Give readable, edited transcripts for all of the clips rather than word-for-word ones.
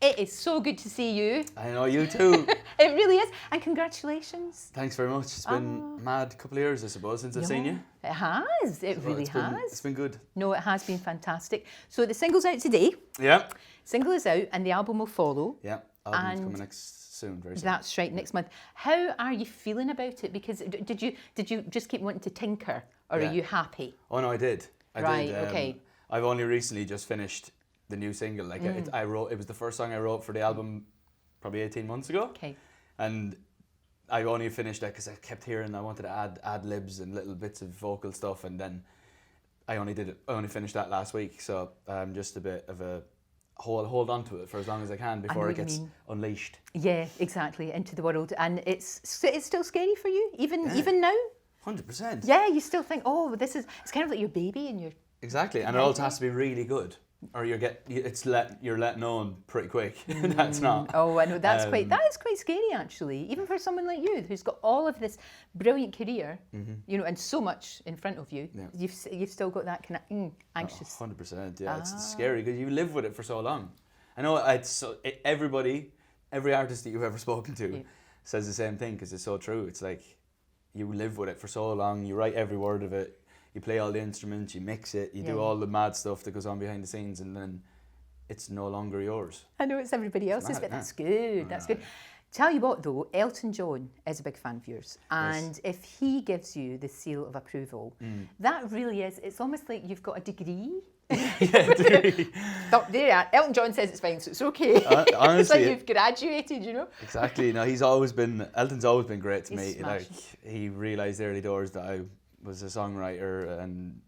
It is so good to see you. I know, you too. It really is. And congratulations. Thanks very much. It's been a mad couple of years, I suppose, since I've seen you. It has. It really has. It's been good. No, it has been fantastic. So the single's out today. Yeah. Single is out and the album will follow. Yeah. Album's coming next soon, very soon. That's right, next month. How are you feeling about it? Because did you just keep wanting to tinker, or are you happy? Oh no, I did. I did. Okay. I've only recently just finished the new single. Like it was the first song I wrote for the album probably 18 months ago. Okay. And I only finished that because I kept hearing I wanted to add ad-libs and little bits of vocal stuff, and then I only finished that last week. So I'm just a bit of a hold on to it for as long as I can before it gets unleashed. Yeah, exactly, into the world. And it's still scary for you, even now? 100%. Yeah, you still think, oh, it's kind of like your baby and your... Exactly, and it also has to be really good, or you're let known pretty quick. That's not. Oh, I know, that is quite scary actually, even for someone like you who's got all of this brilliant career, and so much in front of you. Yeah. You've still got that kind of anxious. 100%. Yeah, it's scary because you live with it for so long. I know every artist that you've ever spoken to says the same thing because it's so true. It's like you live with it for so long. You write every word of it. You play all the instruments, you mix it, you do all the mad stuff that goes on behind the scenes, and then it's no longer yours. I know it's everybody else's, but that's good. That's good. Tell you what though, Elton John is a big fan of yours, and if he gives you the seal of approval, that really is, it's almost like you've got a degree. There, Elton John says it's fine, so it's okay. Honestly, it's like you've graduated, Exactly. No, Elton's always been great to me. Like, he realised early doors that I was a songwriter and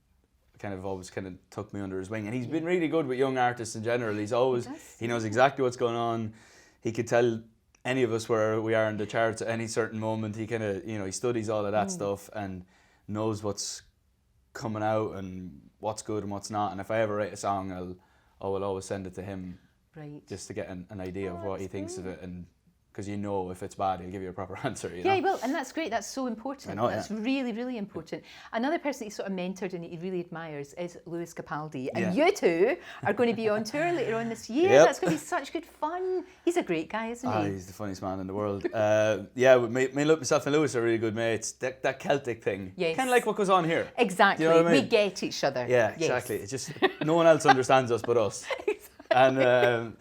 always took me under his wing, and he's been really good with young artists in general. He knows exactly what's going on. He could tell any of us where we are in the charts at any certain moment. He he studies all of that stuff and knows what's coming out and what's good and what's not. And if I ever write a song, I will always send it to him, just to get an idea of what he thinks of it, and because if it's bad, he'll give you a proper answer. Yeah, he will, and that's great. That's so important. I know, that's really, really important. Another person he sort of mentored and he really admires is Lewis Capaldi, and you two are going to be on tour later on this year. That's going to be such good fun. He's a great guy, isn't he? He's the funniest man in the world. Myself and Lewis are really good mates. That Celtic thing, kind of like what goes on here. Exactly. Do you know what I mean? We get each other. Yeah, exactly. It's just no one else understands us but us. Exactly. And.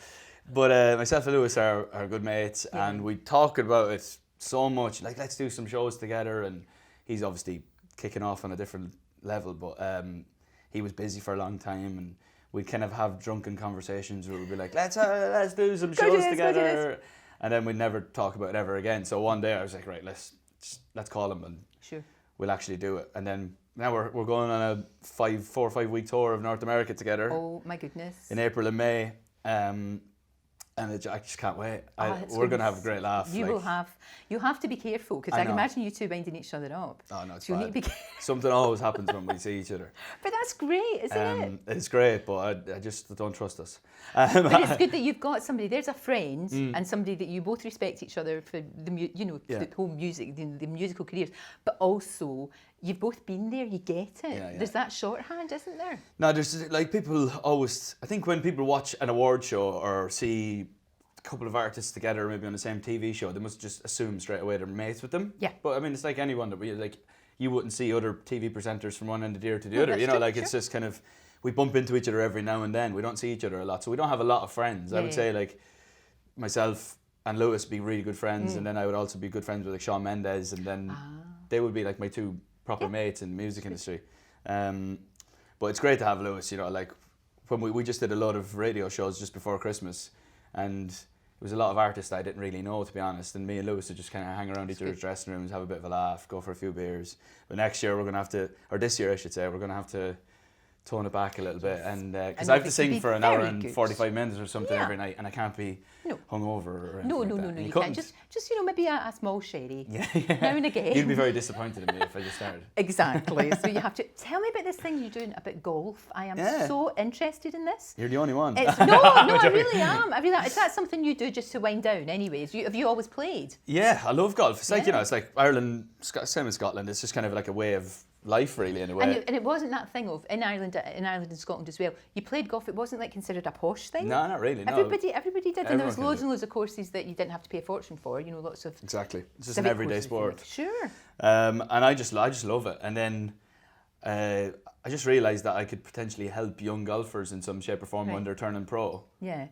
But myself and Lewis are good mates, and we talk about it so much. Like, let's do some shows together. And he's obviously kicking off on a different level, but he was busy for a long time, and we'd kind of have drunken conversations where we'd be like, let's do some shows together, and then we'd never talk about it ever again. So one day I was like, right, let's call him and we'll actually do it. And then now we're going on a 4 or 5 week tour of North America together. Oh my goodness! In April and May. And I just can't wait. We're going to have a great laugh. You have to be careful, because I can imagine you two winding each other up. Oh no, it's so fine. Something always happens when we see each other. But that's great, isn't it? It's great, but I just don't trust us. But it's good that you've got somebody. There's a friend and somebody that you both respect each other for the whole music, the musical careers, but also you've both been there. You get it. Yeah. There's that shorthand, isn't there? No, there's like people always. I think when people watch an award show or see a couple of artists together, maybe on the same TV show, they must just assume straight away they're mates with them. Yeah. But I mean, it's like anyone that you wouldn't see other TV presenters from one end of the year to the other. It's just kind of, we bump into each other every now and then. We don't see each other a lot, so we don't have a lot of friends. I would say like myself and Lewis be really good friends, and then I would also be good friends with like Shawn Mendes, and then they would be like my two proper mates in the music industry. But it's great to have Lewis, like when we just did a lot of radio shows just before Christmas, and it was a lot of artists I didn't really know, to be honest, and me and Lewis would just kind of hang around each other's dressing rooms, have a bit of a laugh, go for a few beers. But next year we're going to have to, or this year I should say, we're going to have to tone it back a little bit, and because I have to sing for an hour and 45 minutes or something every night, and I can't be hungover or anything like that. No, you can't. Just maybe a small sherry now and again. You'd be very disappointed in me if I just started. Exactly. So you have to tell me about this thing you're doing about golf. I am so interested in this. You're the only one. No, I really am. Is that something you do just to wind down? Anyways, have you always played? Yeah, I love golf. It's like it's like Ireland, same as Scotland. It's just kind of like a way of life really in a way. And it wasn't that thing of in Ireland and Scotland as well. You played golf. It wasn't like considered a posh thing. No, not really. No. Everybody did, and there was Everyone loads and loads of courses that you didn't have to pay a fortune for. You know, lots of exactly. It's just an everyday sport. Sure. And I just love it. And then I just realised that I could potentially help young golfers in some shape or form when they're turning pro. Yeah.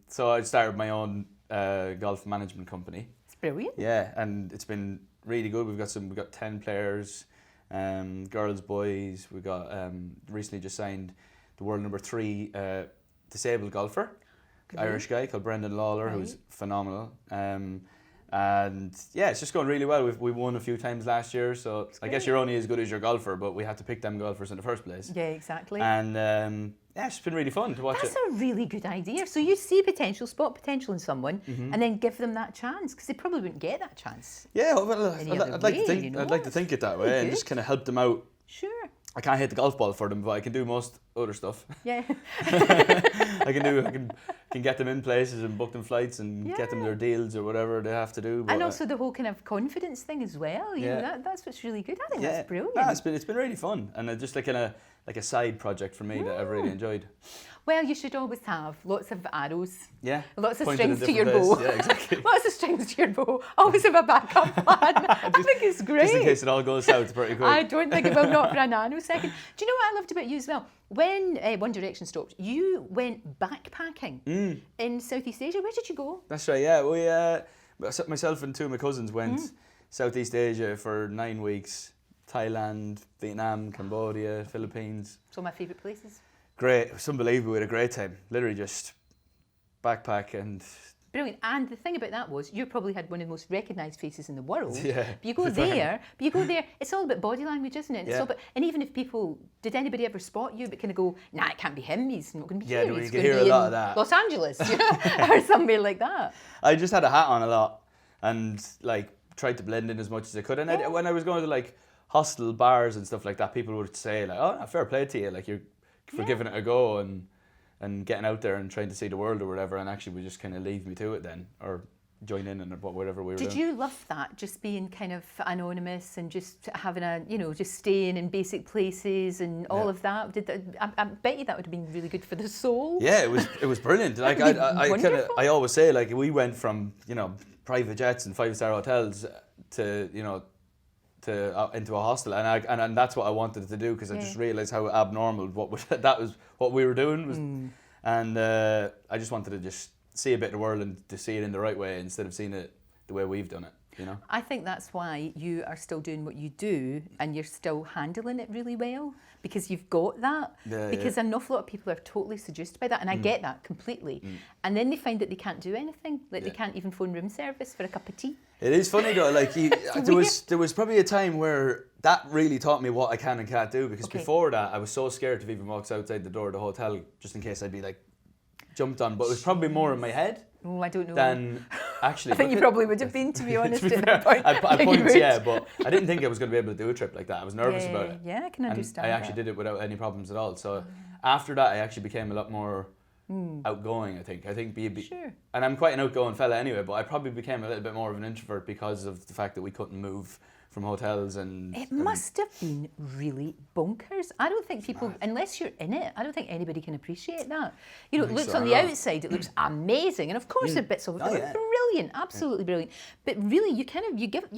So I started my own golf management company. It's brilliant. Yeah, and it's been really good. We've got 10 players, girls, boys. We got recently just signed the world number 3 disabled golfer, Irish guy called Brendan Lawler, who's phenomenal. And yeah, it's just going really well. We won a few times last year, so I guess you're only as good as your golfer, but we had to pick them golfers in the first place. Yeah, exactly. And yeah, it's been really fun to watch. That's a really good idea. So you see potential, spot potential in someone, and then give them that chance, because they probably wouldn't get that chance. Yeah, well, I'd like to think. you know? I'd like to think it that way, and just kind of help them out. Sure. I can't hit the golf ball for them, but I can do most other stuff. Yeah. I can get them in places and book them flights and get them their deals or whatever they have to do. But, And also the whole kind of confidence thing as well. You know, that's what's really good. I think that's brilliant. No, it's been really fun, and just like a side project for me that I've really enjoyed. Well, you should always have lots of arrows. Yeah. Lots of Pointed strings in to your different bow. places. Yeah, exactly. Lots of strings to your bow. Always have a backup plan. I think it's great. Just in case it all goes south pretty quick. I don't think it will, not for a nanosecond. Do you know what I loved about you as well? When One Direction stopped, you went backpacking in Southeast Asia. Where did you go? That's right, yeah. We, myself and 2 of my cousins went Southeast Asia for 9 weeks. Thailand, Vietnam, Cambodia, Philippines. Some of my favourite places. Great. It was unbelievable. We had a great time. Literally just backpack and... Brilliant. And the thing about that was you probably had one of the most recognised faces in the world. Yeah. But you go there, it's all about body language, isn't it? It's all about, and even if people, did anybody ever spot you but kind of go, nah, it can't be him, he's not going to be here. Yeah, He's you can going to hear be a lot in of that. Los Angeles, you know, or somewhere like that. I just had a hat on a lot and like tried to blend in as much as I could. And when I was going to like hostel bars and stuff like that, people would say like, oh, fair play to you, like you're for giving it a go and getting out there and trying to see the world or whatever, and actually would just kind of leave me to it then, or join in and whatever we were doing. Did you love that, just being kind of anonymous and just having just staying in basic places and all of that? I bet you that would have been really good for the soul. Yeah, it was brilliant. Like I always say, like we went from private jets and 5-star hotels to into a hostel, and that's what I wanted to do, because I just realised how abnormal that was what we were doing was, and I just wanted to just see a bit of the world and to see it in the right way instead of seeing it the way we've done it. You know? I think that's why you are still doing what you do and you're still handling it really well, because you've got that. Because an awful lot of people are totally seduced by that, and I get that completely. And then they find that they can't do anything, like they can't even phone room service for a cup of tea. It is funny though, like there was probably a time where that really taught me what I can and can't do, because before that I was so scared to even walk outside the door of the hotel just in case I'd be like jumped on, but it was probably more in my head. Oh, I don't know. Than actually. I think you probably would have been, to be honest. At points, yeah, but I didn't think I was going to be able to do a trip like that. I was nervous about it. Yeah, I can understand. And I actually did it without any problems at all. So after that, I actually became a lot more outgoing. I think Sure. And I'm quite an outgoing fella anyway, but I probably became a little bit more of an introvert because of the fact that we couldn't move from hotels and... It must have been really bonkers. I don't think people, unless you're in it, I don't think anybody can appreciate that. You know, it looks on the outside, it looks amazing, and of course there are bits of it that are brilliant, absolutely brilliant. But really, you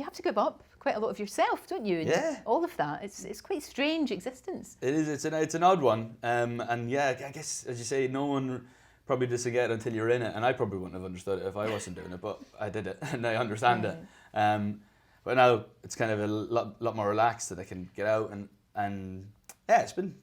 have to give up quite a lot of yourself, don't you? And all of that. It's quite strange existence. It is. It's an odd one, and yeah, I guess as you say, no one probably doesn't get it until you're in it, and I probably wouldn't have understood it if I wasn't doing it, but I did it, and I understand it. But now it's kind of a lot more relaxed that I can get out and yeah, it's been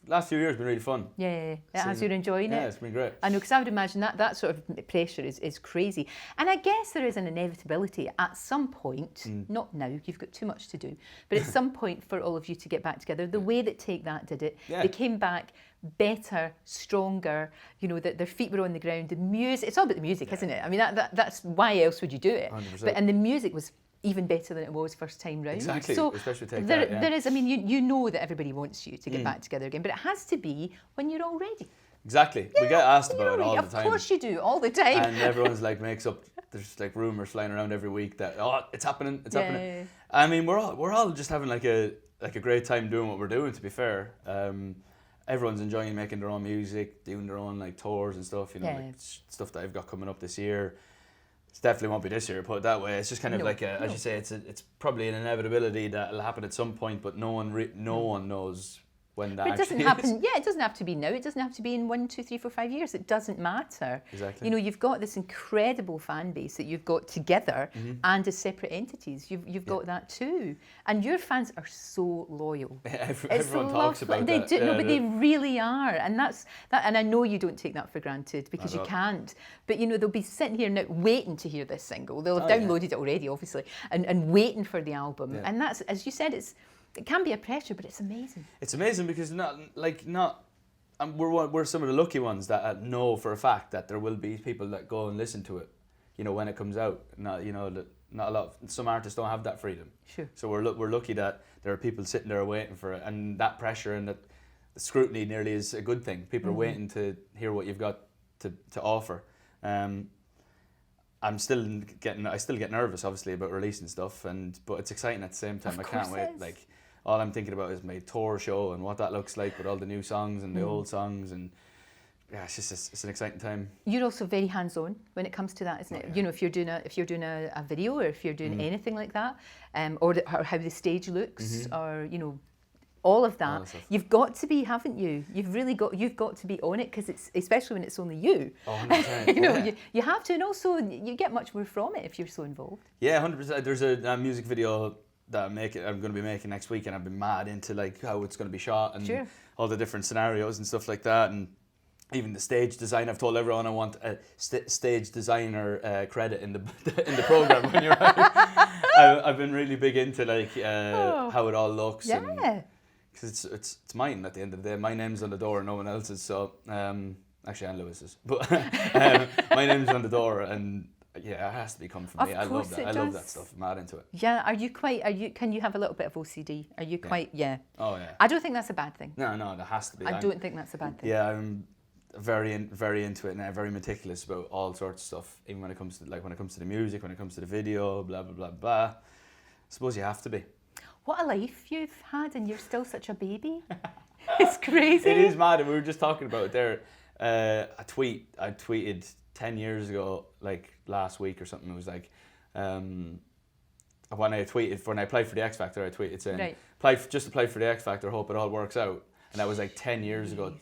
last few years been really fun. Yeah, as you're enjoying it. Yeah, it's been great. I know, because I would imagine that sort of pressure is crazy. And I guess there is an inevitability at some point, not now, you've got too much to do, but at some point for all of you to get back together. The way that Take That did it, they came back better, stronger, that their feet were on the ground, the music, it's all about the music, isn't it? I mean, that's why else would you do it? 100%. And the music was even better than it was first time round. Exactly, so especially Take there, That, yeah. there is, I mean, you know that everybody wants you to get back together again, but it has to be when you're all ready. Exactly. We get asked about it all the time. Of course you do, all the time. And everyone's like makes up, there's like rumours flying around every week that, it's happening. Yeah. I mean, we're all just having like a like a great time doing what we're doing. To be fair, everyone's enjoying making their own music, doing their own like tours and stuff. You know, like stuff that I've got coming up this year. It definitely won't be this year, put it that way. It's just kind of like as you say, it's probably an inevitability that it'll happen at some point, but no one knows when that. But it doesn't happen. Yeah, it doesn't have to be now. It doesn't have to be in 1, 2, 3, 4, 5 years. It doesn't matter. Exactly. You know, you've got this incredible fan base that you've got together and as separate entities. You've got that too, and your fans are so loyal. Everyone talks about they that. do, no, but they really are, and that's that. And I know you don't take that for granted because you can't. But you know, they'll be sitting here now waiting to hear this single. They'll have downloaded it already, obviously, and waiting for the album. And that's, as you said, it can be a pressure, but it's amazing. It's amazing because we're some of the lucky ones that know for a fact that there will be people that go and listen to it, you know, when it comes out. Not a lot. Some artists don't have that freedom. Sure. So we're lucky that there are people sitting there waiting for it, and that pressure and that the scrutiny nearly is a good thing. People are waiting to hear what you've got to offer. I still get nervous, obviously, about releasing stuff, but it's exciting at the same time. I can't wait. Like, all I'm thinking about is my tour show and what that looks like with all the new songs and the old songs, and yeah, it's an exciting time. You're also very hands-on when it comes to that, isn't it? Yeah. You know, if you're doing a video, or if you're doing anything like that, or how the stage looks, or you know, all of that, you've got to be, haven't you? You've got to be on it, because it's, especially when it's only you. Oh, 100%. You know, you have to, and also you get much more from it if you're so involved. Yeah, 100%. There's a music video that I'm going to be making next week, and I've been mad into like how it's going to be shot and all the different scenarios and stuff like that, and even the stage design. I've told everyone I want a stage designer credit in the program when you're I've been really big into like how it all looks. Yeah. Because it's mine at the end of the day. My name's on the door, no one else's. So actually, Anne Lewis's, but my name's on the door, and yeah, it has to be come from me. I love that. I love that stuff. I'm mad into it. Yeah. Can you have a little bit of OCD? Are you quite? Yeah. Oh yeah. I don't think that's a bad thing. No, there has to be. I don't think that's a bad thing. Yeah, I'm very into it, and I'm very meticulous about all sorts of stuff. Even when it comes to the music, when it comes to the video, blah blah blah blah. I suppose you have to be. What a life you've had, and you're still such a baby. It's crazy. It is mad, and we were just talking about it there. A tweet I tweeted 10 years ago, like last week or something. It was like, when I applied for the X Factor, I tweeted saying, apply for the X Factor, hope it all works out. And that was like 10 years ago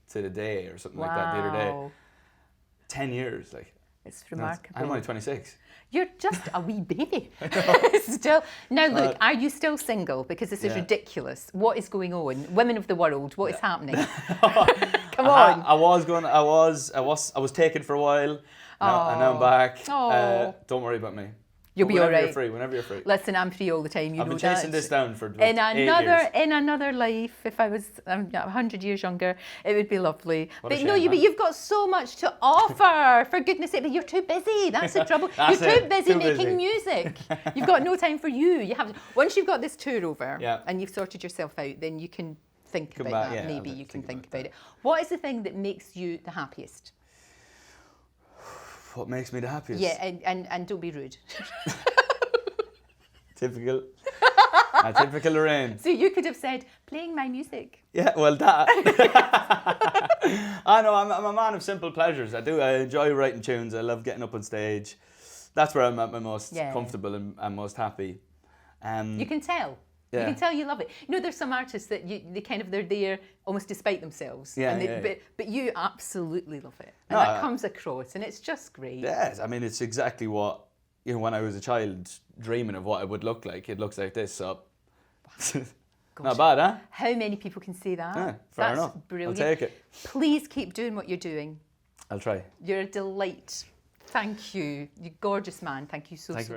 to the day or something like that, the other day. 10 years, like. It's remarkable. I'm only 26. You're just a wee baby. Still. Now look, are you still single? Because this is ridiculous. What is going on? Women of the world, what is happening? Come on. I was taken for a while, and now I'm back. Don't worry about me. You'll be all right. Whenever you're free. Listen, I'm free all the time. I've been chasing this down for in 8 years. In another life, if I was 100 years younger, it would be lovely. What but a shame, no, you've got so much to offer. For goodness' sake, but you're too busy. That's the trouble. You're too busy making music. You've got no time for you. You have once you've got this tour over and you've sorted yourself out, then you can think about that. Maybe you can think about it. What is the thing that makes you the happiest? What makes me the happiest? Yeah, and don't be rude. Typical. Typical Lorraine. So you could have said, playing my music. Yeah, well, that. I know, I'm a man of simple pleasures. I enjoy writing tunes. I love getting up on stage. That's where I'm at my most comfortable and most happy. You can tell. Yeah. You can tell you love it. You know, there's some artists that they're there almost despite themselves. But you absolutely love it. And that comes across, and it's just great. Yes, I mean, it's exactly what, when I was a child, dreaming of what it would look like. It looks like this, so not bad, huh? How many people can say that? Yeah, fair enough. Brilliant. I'll take it. Please keep doing what you're doing. I'll try. You're a delight. Thank you. You gorgeous man. Thank you so much.